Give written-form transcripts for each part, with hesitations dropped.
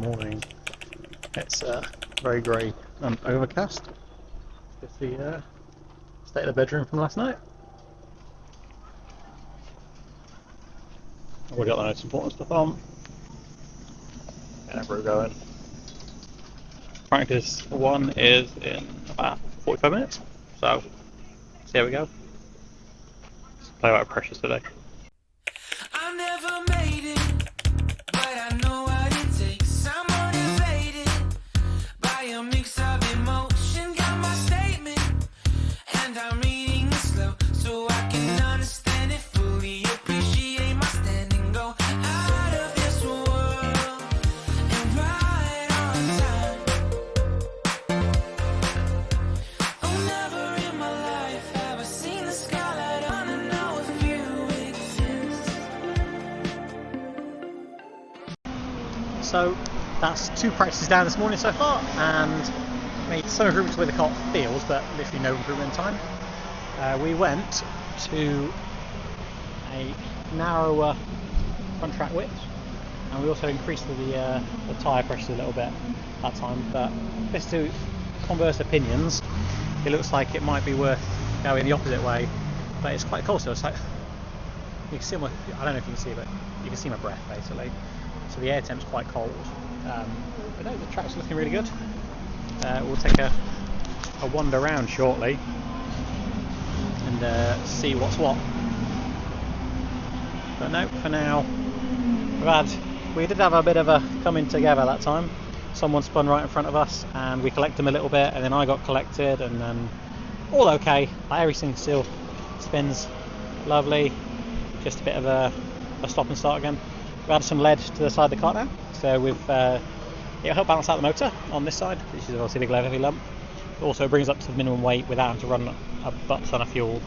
morning. It's very grey and overcast. It's the state of the bedroom from last night. We got the most important stuff on. And we're going. Practice 1 is in about 45 minutes, so see how we go. Let's play out of pressures today. I never made it, but I know what it takes. I'm motivated by a mix of emotion. Got my statement, and I'm reading it slow so I can understand it fully. Appreciate my standing, go out of this world and right on time. Oh, never in my life have I seen the skylight. I wanna know if you exist. So that's 2 practices down this morning so far, and made some improvements with the kart feels, but literally no improvement in time. We went to a narrower front track width, and we also increased the tyre pressure a little bit that time. But just to converse opinions, it looks like it might be worth going the opposite way, but it's quite cold, so it's like you can see my, I don't know if you can see, but you can see my breath basically. So the air temp's quite cold, but no, the track's looking really good. We'll take a wander around shortly and see what's what. But no, for now, we did have a bit of a coming together that time. Someone spun right in front of us, and we collected them a little bit, and then I got collected, and then all okay. Everything still spins lovely. Just a bit of a stop and start again. We added some lead to the side of the kart now, so it'll help balance out the motor on this side, which is obviously a big heavy lump. It also brings up to the minimum weight without having to run a butt ton of fuel.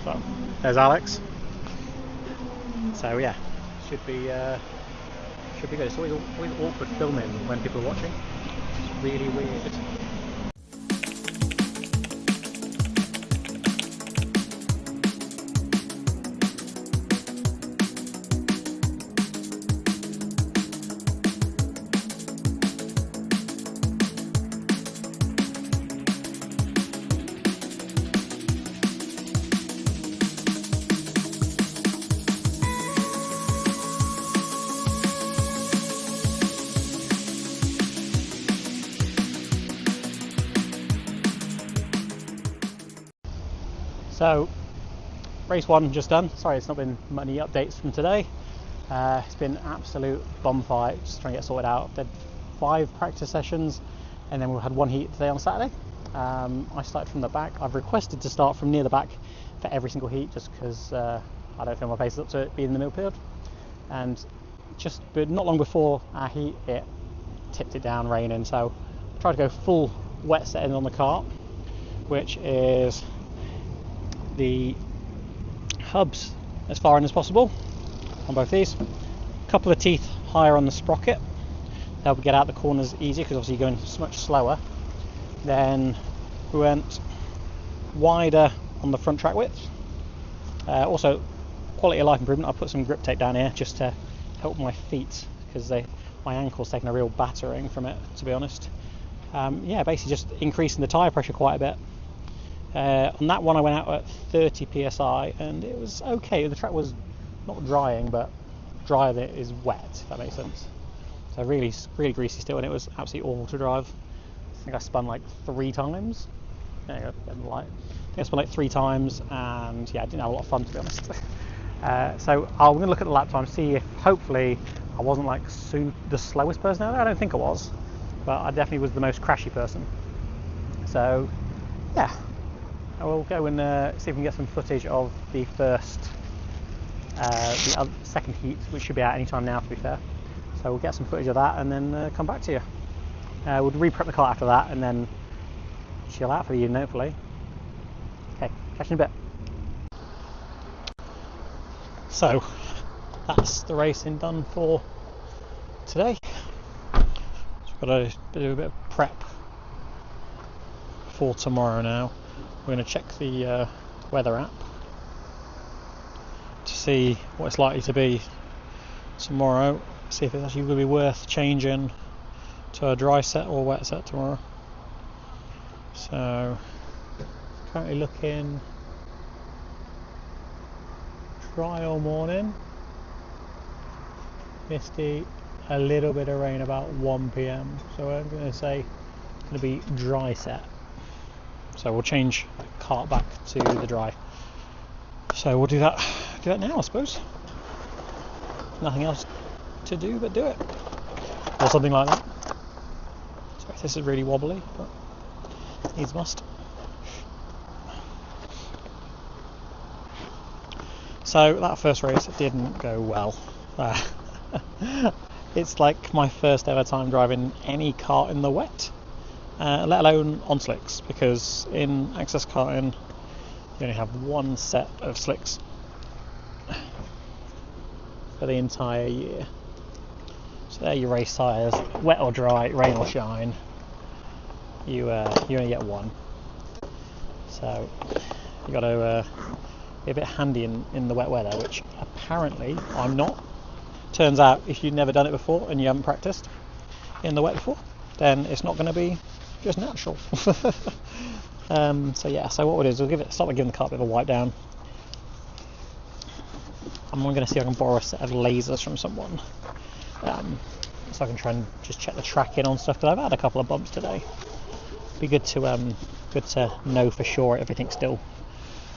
So there's Alex. So yeah, should be good. It's always awkward filming when people are watching. It's really weird. So, race 1 just done. Sorry, it's not been many updates from today. It's been absolute bum fight, just trying to get sorted out. Did 5 practice sessions, and then we had 1 heat today on Saturday. I started from the back. I've requested to start from near the back for every single heat, just because I don't feel my pace is up to it being in the middle field. But not long before our heat, it tipped it down raining, so I tried to go full wet setting on the kart, which is the hubs as far in as possible on both these. A couple of teeth higher on the sprocket, help get out the corners easier because obviously you're going much slower. Then we went wider on the front track width. Also, quality of life improvement. I put some grip tape down here just to help my feet because my ankle's taken a real battering from it, to be honest. Basically just increasing the tyre pressure quite a bit. On that one I went out at 30 psi and it was okay. The track was not drying, but drier than it is wet, if that makes sense. So really greasy still, and it was absolutely awful to drive. I think I spun like 3 times. There you go, I think I spun like 3 times, and yeah, I didn't have a lot of fun, to be honest. So I'm going to look at the lap time, see if hopefully I wasn't like the slowest person out there. I don't think I was, but I definitely was the most crashy person. So yeah, I will go and see if we can get some footage of the second heat, which should be out any time now, to be fair. So we'll get some footage of that and then come back to you. We'll re-prep the car after that and then chill out for the evening, hopefully. Okay, catch you in a bit. So that's the racing done for today. So we've got to do a bit of prep for tomorrow now. We're going to check the weather app to see what it's likely to be tomorrow, see if it's actually going to be worth changing to a dry set or wet set tomorrow. So currently looking dry all morning, misty, a little bit of rain about 1 PM. So I'm going to say it's going to be dry set. So we'll change the kart back to the dry. So we'll do that now, I suppose. Nothing else to do but do it, or something like that. Sorry, this is really wobbly, but needs must. So that first race didn't go well. It's like my first ever time driving any kart in the wet, let alone on slicks, because in access karting you only have one set of slicks for the entire year. So they're your race tyres, wet or dry, rain or shine. You only get one. So you got to be a bit handy in the wet weather, which apparently I'm not. Turns out if you've never done it before and you haven't practiced in the wet before, then it's not going to be just natural. So yeah, so what we'll do is we'll start by giving the kart a bit of a wipe down. I'm going to see if I can borrow a set of lasers from someone, so I can try and just check the tracking on stuff, because I've had a couple of bumps today. Be good to know for sure everything's still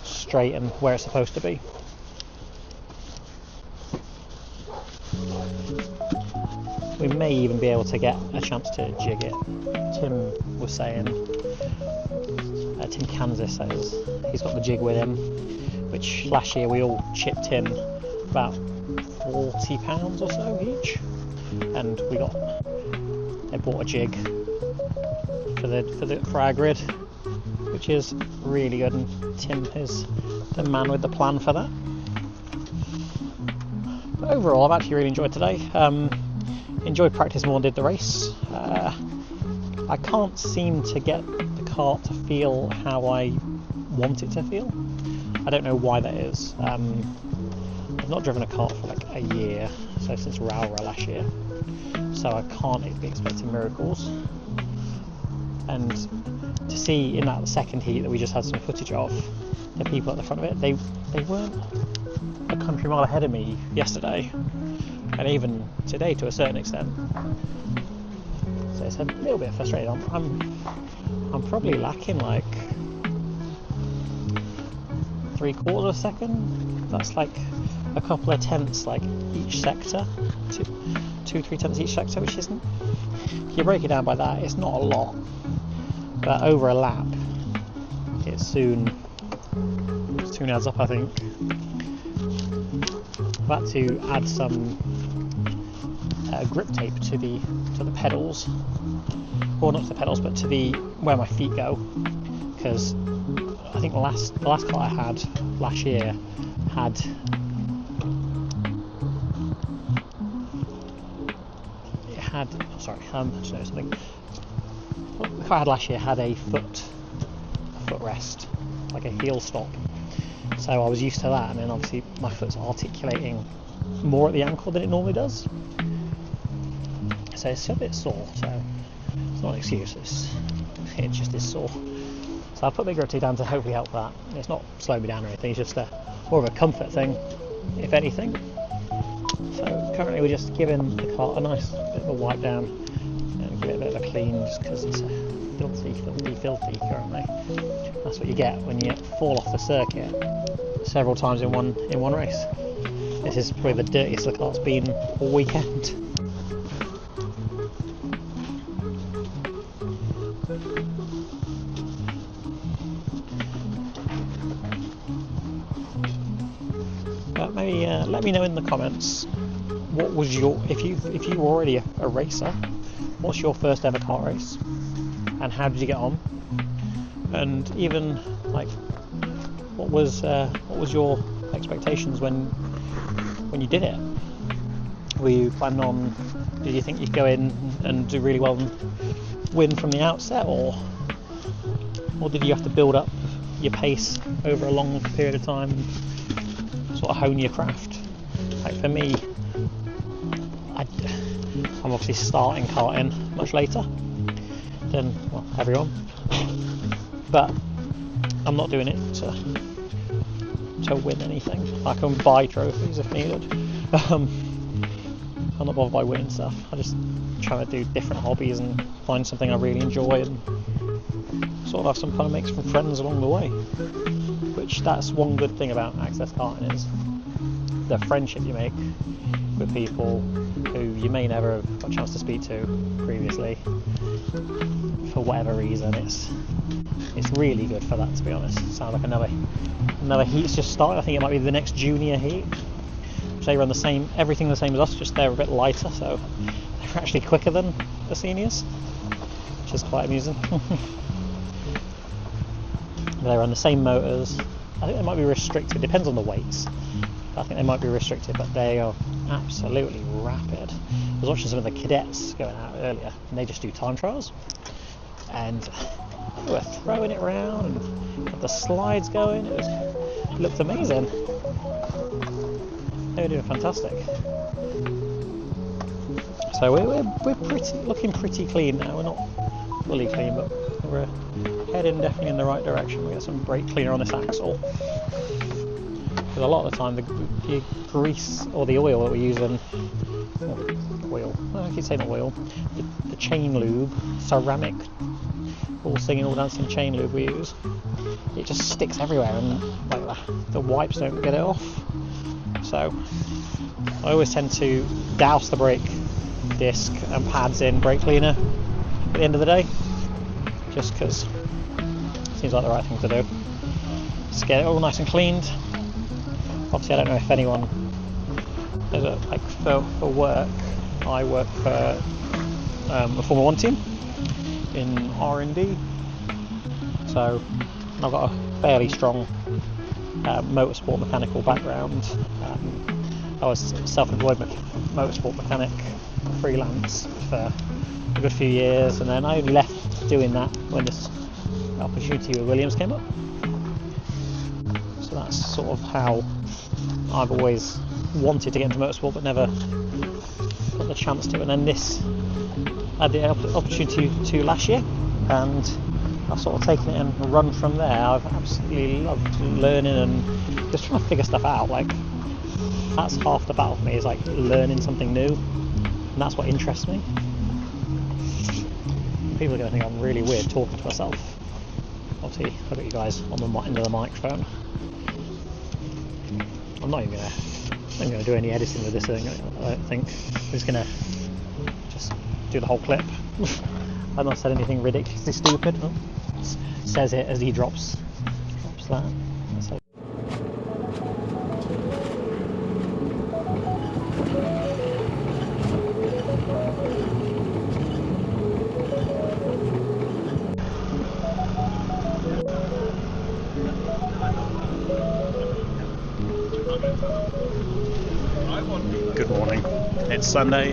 straight and where it's supposed to be. We may even be able to get a chance to jig it. Tim was saying, Tim Kansas says he's got the jig with him, which last year we all chipped in about £40 or so each, and they bought a jig for our grid, which is really good, and Tim is the man with the plan for that. But overall, I've actually really enjoyed today. Enjoyed practice more than did the race. I can't seem to get the kart to feel how I want it to feel. I don't know why that is. I've not driven a kart for like a year, so since Rowra last year, so I can't be expecting miracles. And to see in that second heat that we just had some footage of, the people at the front of it, they weren't a country mile ahead of me yesterday, and even today to a certain extent. So it's a little bit frustrating. I'm probably lacking like 3/4 of a second. That's like a couple of tenths like each sector, 2-3 tenths each sector, which isn't, if you break it down by that, it's not a lot, but over a lap it soon adds up, I think. I've had to add some grip tape to the pedals, or not to the pedals, but to the where my feet go, because I think the last car I had last year had just noticed something. The car I had last year had a foot rest, like a heel stop. So I was used to that, and then obviously my foot's articulating more at the ankle than it normally does. So it's a bit sore, so it's not an excuse, it just is sore. So I'll put the grip tape down to hopefully help that. It's not slowing me down or anything, it's just more of a comfort thing, if anything. So currently we're just giving the kart a nice bit of a wipe down and give it a bit of a clean, just because it's filthy currently. That's what you get when you fall off the circuit several times in one race. This is probably the dirtiest the kart's been all weekend. But maybe let me know in the comments, what was your, if you were already a racer, what's your first ever kart race and how did you get on? And even like, what was your expectations when you did it? Were you planning on, did you think you'd go in and do really well and win from the outset, or did you have to build up your pace over a long period of time and sort of hone your craft? Like for me, I'm obviously starting karting much later than, well, everyone, but I'm not doing it to win anything. I can buy trophies if needed. I'm not bothered by winning stuff. I just try to do different hobbies and find something I really enjoy and sort of have some fun and make some friends along the way. Which, that's one good thing about access karting, is the friendship you make with people who you may never have got a chance to speak to previously for whatever reason. It's really good for that, to be honest. Sounds like another heat's just started. I think it might be the next junior heat. They run everything the same as us, just they're a bit lighter, so they're actually quicker than the seniors, which is quite amusing. They run the same motors. I think they might be restricted, depends on the weights. I think they might be restricted, but they are absolutely rapid. I was watching some of the cadets going out earlier, and they just do time trials, and they were throwing it around and had the slides going. It looked amazing. They were doing fantastic. So we're looking pretty clean now. We're not fully clean, but we're heading definitely in the right direction. We get some brake cleaner on this axle, because a lot of the time the grease or the oil that we're using, I keep saying oil, the chain lube, ceramic, all singing, all dancing chain lube we use, it just sticks everywhere, and like the wipes don't get it off. So I always tend to douse the brake disc and pads in brake cleaner at the end of the day, just because it seems like the right thing to do. Just get it all nice and cleaned. Obviously, I don't know if anyone, like for work, I work for a Formula 1 team in R&D, so I've got a fairly strong motorsport mechanical background. I was self-employed motorsport mechanic, freelance for a good few years, and then I only left doing that when this opportunity with Williams came up. So that's sort of how I've always wanted to get into motorsport, but never got the chance to. And then this, I had the opportunity to last year, and I've sort of taken it and run from there. I've absolutely loved learning and just trying to figure stuff out. Like, that's half the battle for me, is like learning something new, and that's what interests me. People are going to think I'm really weird talking to myself. Obviously, look at you guys on the into the microphone. I'm not even going to do any editing with this, I don't think. I'm just going to do the whole clip. I've not said anything ridiculously stupid. Oh, says it as he drops that. So. Good morning. It's Sunday.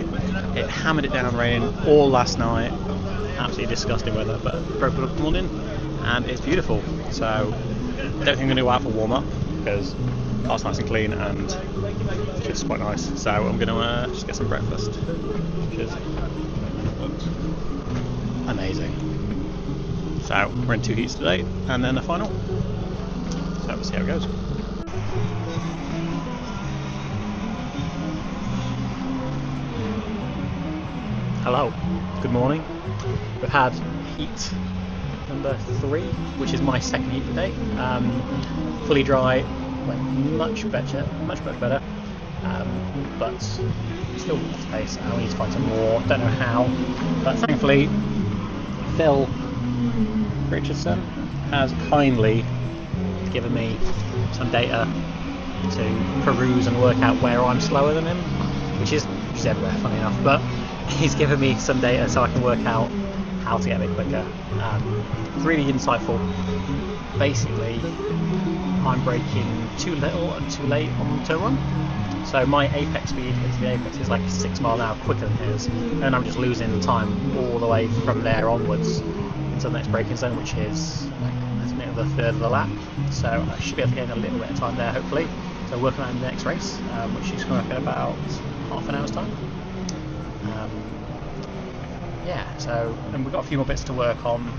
It hammered it down raining all last night. Absolutely disgusting weather, but broke it up this morning and it's beautiful. So I don't think I'm going to go out for warm up because car's nice and clean and it's just quite nice. So I'm going to just get some breakfast, which is amazing. So we're in 2 heats today and then the final. So we'll see how it goes. Hello, good morning. We've had heat number 3, which is my second heat today. Fully dry, went much better, but still got the pace. I need to find some more, don't know how, but thankfully Phil Richardson has kindly given me some data to peruse and work out where I'm slower than him, which is everywhere, funny enough, but he's given me some data so I can work out how to get a bit quicker. It's really insightful. Basically, I'm braking too little and too late on turn 1. So my apex speed into the apex is like 6 miles an hour quicker than his, and I'm just losing time all the way from there onwards into the next braking zone, which is like the third of the lap. So I should be able to gain a little bit of time there, hopefully. So working on the next race, which is coming up in about half an hour's time. yeah, so, and we've got a few more bits to work on,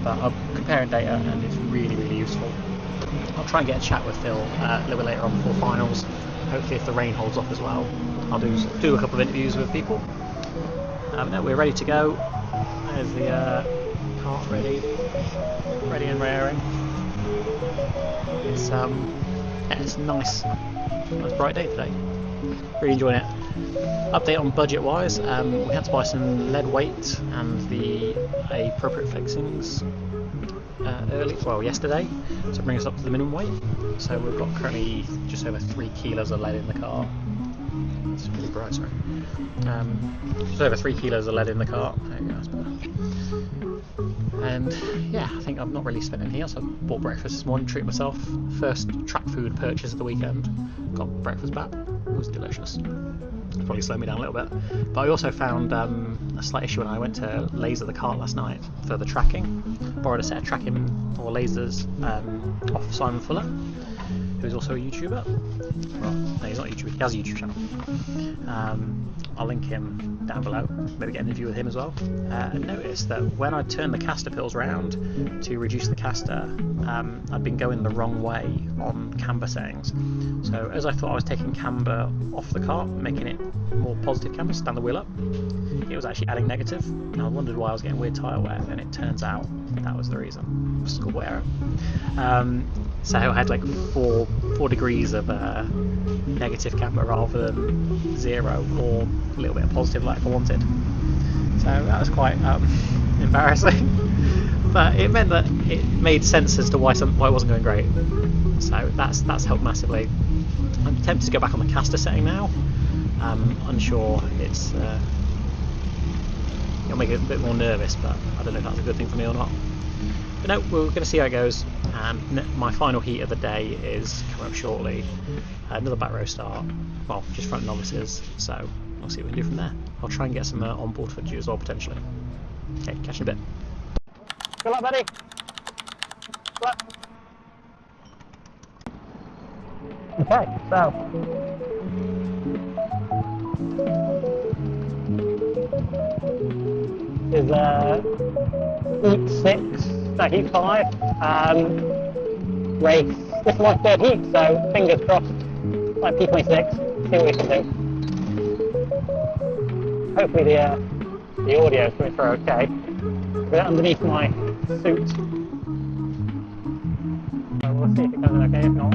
but I'm comparing data and it's really, really useful. I'll try and get a chat with Phil a little bit later on before finals. Hopefully if the rain holds off as well, I'll do a couple of interviews with people. No, we're ready to go. There's the cart ready and raring. It's a nice bright day today. Really enjoying it. Update on budget wise, we had to buy some lead weight and the appropriate fixings yesterday, to bring us up to the minimum weight. So we've got currently just over 3 kilos of lead in the car. It's really bright, sorry. Just over 3 kilos of lead in the car. There you go, that's better. And yeah, I think I've not really spent anything else. I bought breakfast this morning, treated myself. First track food purchase of the weekend. Got breakfast back. It was delicious. Probably slowed me down a little bit. But I also found a slight issue when I went to laser the kart last night for the tracking. Borrowed a set of tracking or lasers off Simon Fuller, who's also a YouTuber. Well, no, he's not a YouTuber, he has a YouTube channel. I'll link him down below, maybe get an interview with him as well. And noticed that when I turned the caster pills round to reduce the caster, I'd been going the wrong way on camber settings. So as I thought I was taking camber off the kart, making it more positive camber, stand the wheel up, it was actually adding negative. And I wondered why I was getting weird tyre wear, and it turns out that was the reason. Schoolboy error. So I had like 4 degrees of negative camber rather than 0, or a little bit of positive like I wanted. So that was quite embarrassing. But it meant that it made sense as to why it wasn't going great. So that's helped massively. I'm tempted to go back on the caster setting now. Unsure, it'll make it a bit more nervous, but I don't know if that's a good thing for me or not. But no, we're going to see how it goes. My final heat of the day is coming up shortly. Another back row start, well, just front novices, so I'll see what we can do from there. I'll try and get some onboard footage as well, potentially. Okay, catch you in a bit. Good luck, buddy. Good luck. Okay, so is heat 6, no, heat 5, race, this is my 3rd heat, so fingers crossed, like P26, see what we can do. Hopefully the audio is coming through okay. But underneath my suit, so we'll see if it comes in okay, if not,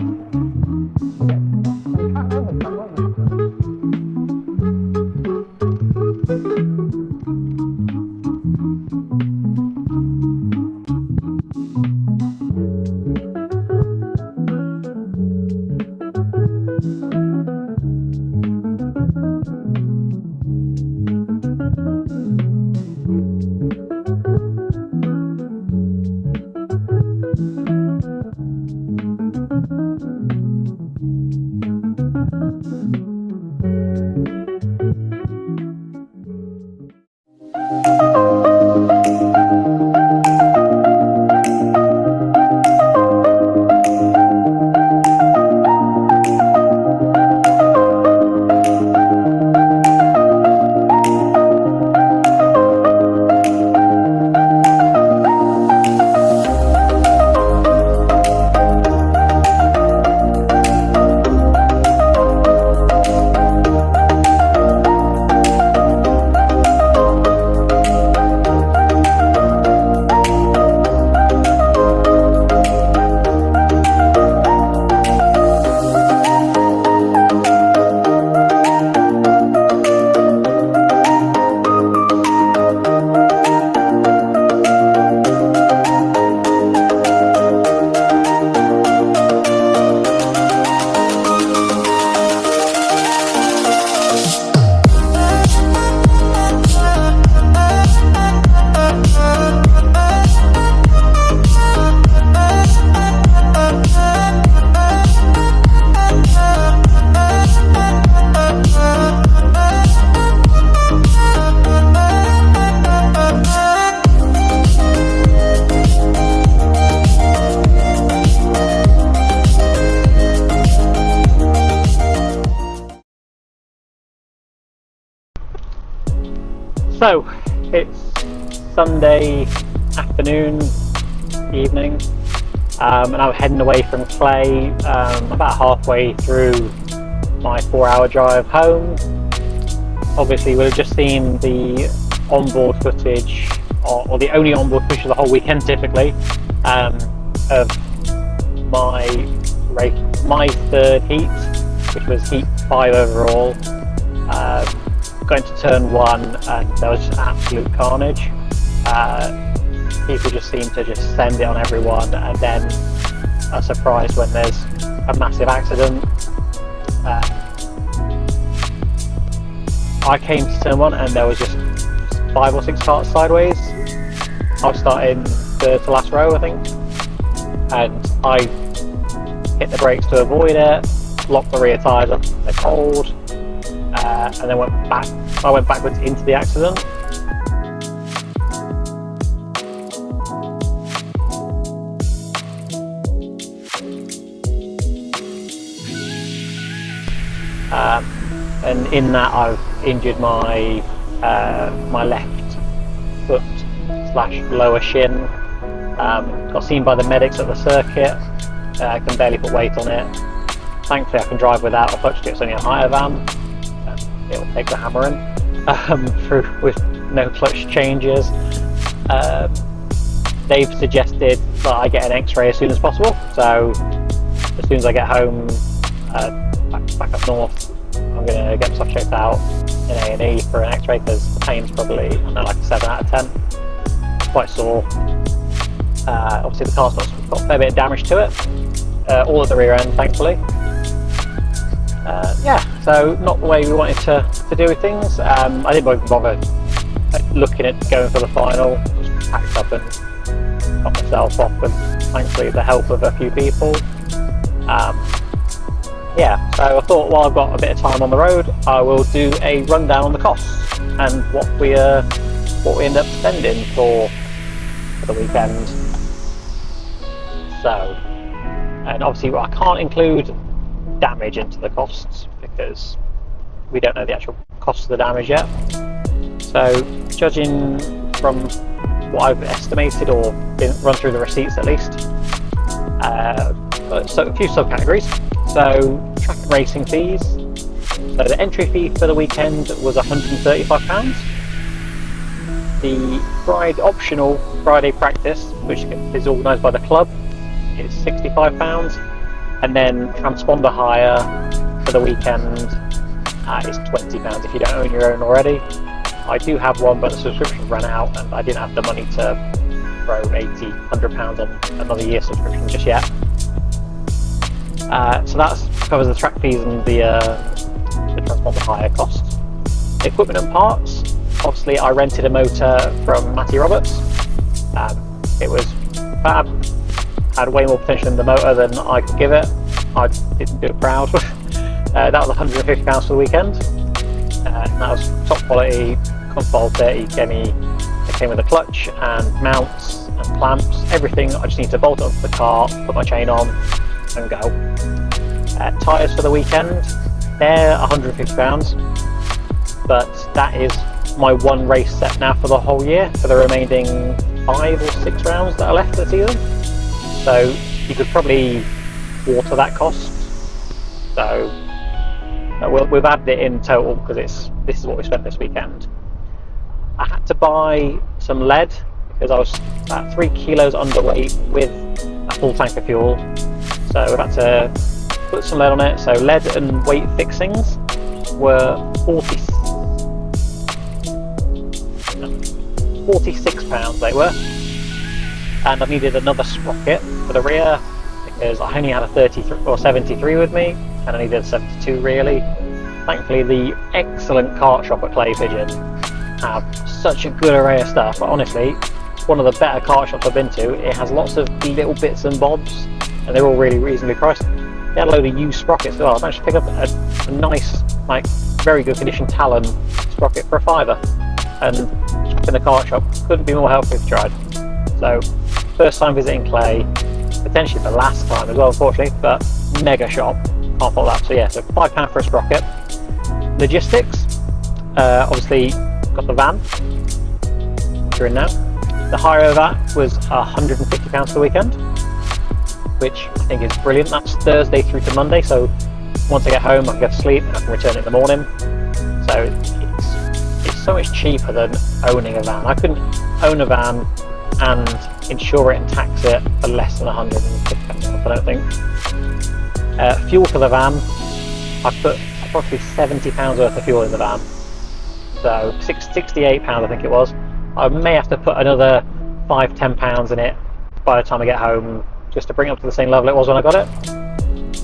So, It's Sunday afternoon, evening, and I'm heading away from Clay, about halfway through my 4-hour drive home. Obviously we've just seen the onboard footage, or the only onboard footage of the whole weekend typically, of my race, my third heat, which was heat 5 overall. Going to turn 1, and there was just absolute carnage. People just seem to just send it on everyone, and then are surprised when there's a massive accident. I came to turn 1 and there was just 5 or 6 carts sideways. I was starting third to last row, I think, and I hit the brakes to avoid it, locked the rear tyres up in the cold, and then went back. I went backwards into the accident. And in that I've injured my my left foot / lower shin. Got seen by the medics at the circuit. I can barely put weight on it. Thankfully I can drive without a clutch, it's only a higher van. It'll take the hammering through with no clutch changes. They've suggested that I get an X-ray as soon as possible, so as soon as I get home, back up north, I'm going to get myself checked out in A&E for an X-ray, because the pain's probably, I don't know, like a 7 out of 10. Quite sore. Obviously the car's got a fair bit of damage to it, all at the rear end thankfully. Yeah, so not the way we wanted to do things. I didn't even bother looking at going for the final. Just packed up and got myself off with thankfully the help of a few people. Yeah, so I thought while I've got a bit of time on the road, I will do a rundown on the costs and what we end up spending for the weekend. So, and obviously I can't include damage into the costs because we don't know the actual cost of the damage yet. So judging from what I've estimated or run through the receipts at least, so a few subcategories. So track and racing fees. So the entry fee for the weekend was £135. The optional Friday practice, which is organised by the club, is £65. And then transponder hire for the weekend is £20 if you don't own your own already. I do have one, but the subscription ran out and I didn't have the money to throw £80–100 on another year subscription just yet. So that covers the track fees and the transponder hire costs. Equipment and parts. Obviously I rented a motor from Matty Roberts. It was fab. Had way more potential in the motor than I could give it. I didn't do it proud. That was £150 for the weekend. And that was top quality, Control 30 it came with a clutch and mounts and clamps, everything. I just need to bolt it onto the car, put my chain on and go. Tyres for the weekend, they're £150, but that is my one race set now for the whole year, for the remaining 5 or 6 rounds that are left of the season. So you could probably water that cost. So we've added it in total because this is what we spent this weekend. I had to buy some lead because I was about 3 kilos underweight with a full tank of fuel. So we had to put some lead on it. So lead and weight fixings were £46 they were. And I needed another sprocket for the rear because I only had a 33 or 73 with me, and I needed a 72 really. Thankfully the excellent kart shop at Clay Pigeon have such a good array of stuff. But honestly, it's one of the better kart shops I've been to. It has lots of little bits and bobs, and they're all really reasonably priced. They had a load of used sprockets as well. I managed to pick up a nice, like, very good condition Talon sprocket for £5, and in the kart shop couldn't be more helpful if you tried. So first time visiting Clay, potentially the last time as well unfortunately, but mega shop, can't fault that. So yeah, so £5 for a sprocket. Logistics, obviously got the van, factor in now. The hire of that was £150 for the weekend, which I think is brilliant. That's Thursday through to Monday, so once I get home I can go to sleep and I can return it in the morning. So it's so much cheaper than owning a van. I couldn't own a van and insure it and tax it for less than £150, I don't think. Fuel for the van, I put approximately £70 worth of fuel in the van, so £68 I think it was. I may have to put another £5–10 in it by the time I get home, just to bring it up to the same level it was when I got it.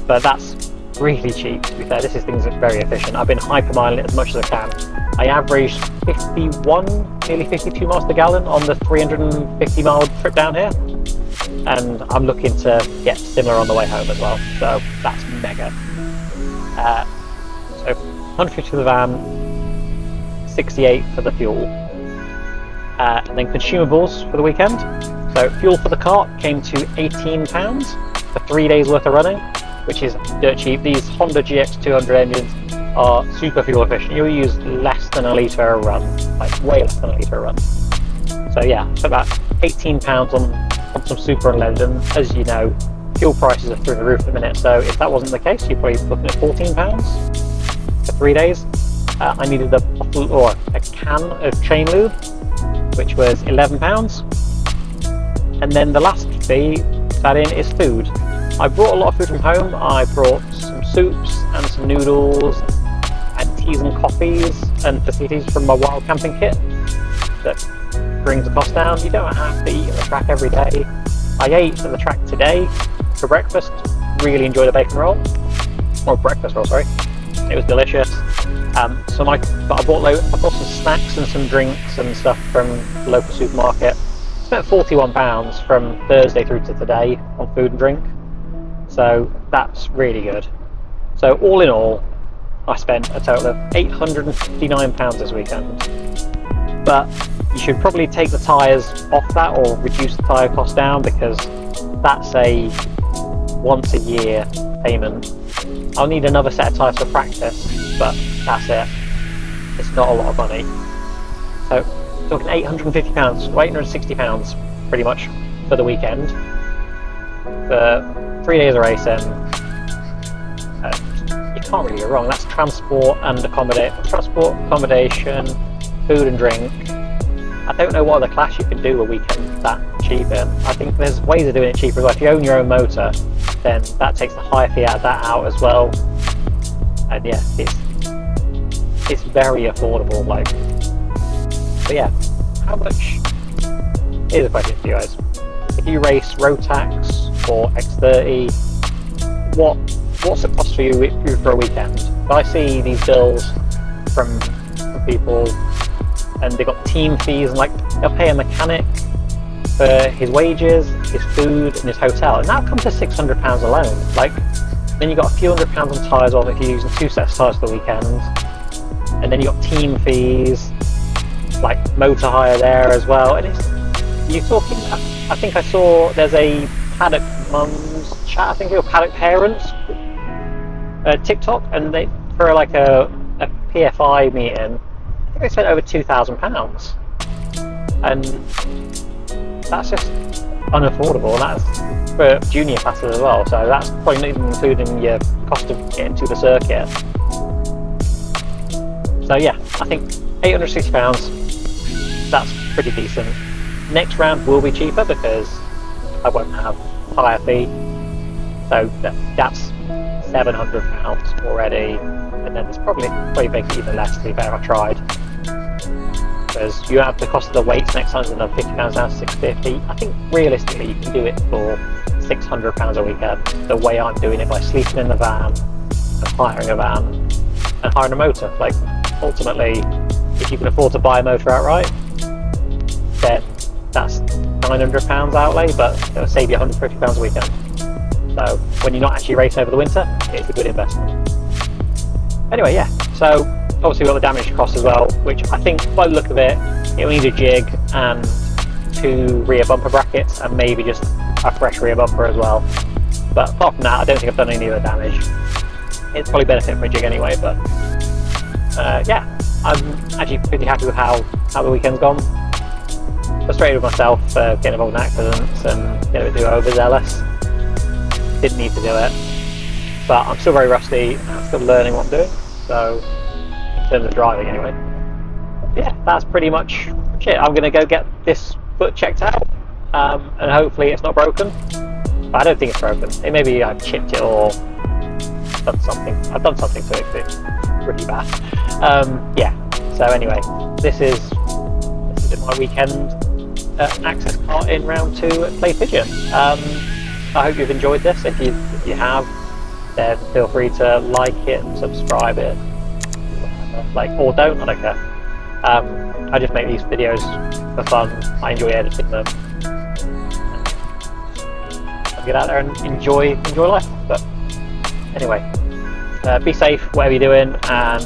But that's really cheap, to be fair. This is things that's very efficient. I've been hypermiling it as much as I can. I averaged 51, nearly 52 miles per gallon on the 350 mile trip down here, and I'm looking to get similar on the way home as well, so that's mega. So 150 for the van, 68 for the fuel, and then consumables for the weekend. So fuel for the kart came to £18 for 3 days worth of running, which is dirt cheap. These Honda GX200 engines are super fuel efficient. You'll use less than a litre a run, like way less than a litre a run. So yeah, so about £18 on some super unleaded, and as you know, fuel prices are through the roof at the minute, so if that wasn't the case, you're probably looking at £14 for 3 days. I needed a bottle or a can of chain lube, which was £11. And then the last fee to add in is food. I brought a lot of food from home. I brought some soups and some noodles and teas and coffees and facilities from my wild camping kit that brings the cost down. You don't have to eat at the track every day. I ate at the track today for breakfast. Really enjoyed the bacon roll, or breakfast roll, sorry. It was delicious. But I bought some snacks and some drinks and stuff from the local supermarket. Spent £41 from Thursday through to today on food and drink, so that's really good. So all in all, I spent a total of £859 this weekend. But you should probably take the tyres off that or reduce the tyre cost down, because that's a once a year payment. I'll need another set of tyres for practice, but that's it. It's not a lot of money. So talking £850 or £860 pretty much for the weekend for 3 days of racing. You can't really go wrong. That's transport, accommodation, food and drink. I don't know what other class you can do a weekend that cheap in. I think there's ways of doing it cheaper as well. If you own your own motor, then that takes the higher fee out of that out as well. And yeah, it's very affordable. But yeah, how much? Here's a question for you guys. If you race road tax or X30, what's it cost for you for a weekend? I see these bills from people, and they've got team fees, and they'll pay a mechanic for his wages, his food, and his hotel, and that comes to £600 alone. Then you've got a few £100 on tyres off if you're using 2 sets of tyres for the weekend, and then you've got team fees, like motor hire there as well. And you're talking, I think I saw there's a paddock mums chat, I think it was paddock parents TikTok, and they, for a PFI meeting, I think they spent over £2,000, and that's just unaffordable. That's for junior classes as well, so that's probably not even including your cost of getting to the circuit. So yeah, I think £860, that's pretty decent. Next round will be cheaper because I won't have tyre fee, so that's £700 already, and then it's probably make it even less, to be fair. I tried, because you have the cost of the weights next time is another £50 down to £650. I think realistically you can do it for £600 a weekend, the way I'm doing it, by sleeping in the van and hiring a van and hiring a motor. Ultimately, if you can afford to buy a motor outright, then that's £900 outlay, but it'll save you £150 a weekend. So when you're not actually racing over the winter, it's a good investment. Anyway, yeah, so obviously we've got the damage cost as well, which I think by the look of it, it'll need a jig and 2 rear bumper brackets, and maybe just a fresh rear bumper as well. But apart from that, I don't think I've done any other damage. It's probably benefit for a jig anyway, but yeah, I'm actually pretty happy with how the weekend's gone. frustrated with myself for getting involved in accidents and getting a bit too overzealous. Didn't need to do it, but I'm still very rusty and I'm still learning what I'm doing, so in terms of driving anyway. Yeah, that's pretty much it. I'm going to go get this foot checked out, and hopefully it's not broken. But I don't think it's broken. It maybe I've chipped it or done something. I've done something to it because it's pretty bad. Yeah, so anyway, this is my weekend access kart in round 2 at Clay Pigeon. I hope you've enjoyed this. If you have, then feel free to like it, subscribe it, or don't, I don't care. I just make these videos for fun. I enjoy editing them. I'll get out there and enjoy life. But anyway, be safe whatever you're doing and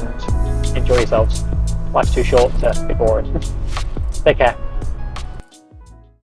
enjoy yourselves. Life's too short to be boring. Take care.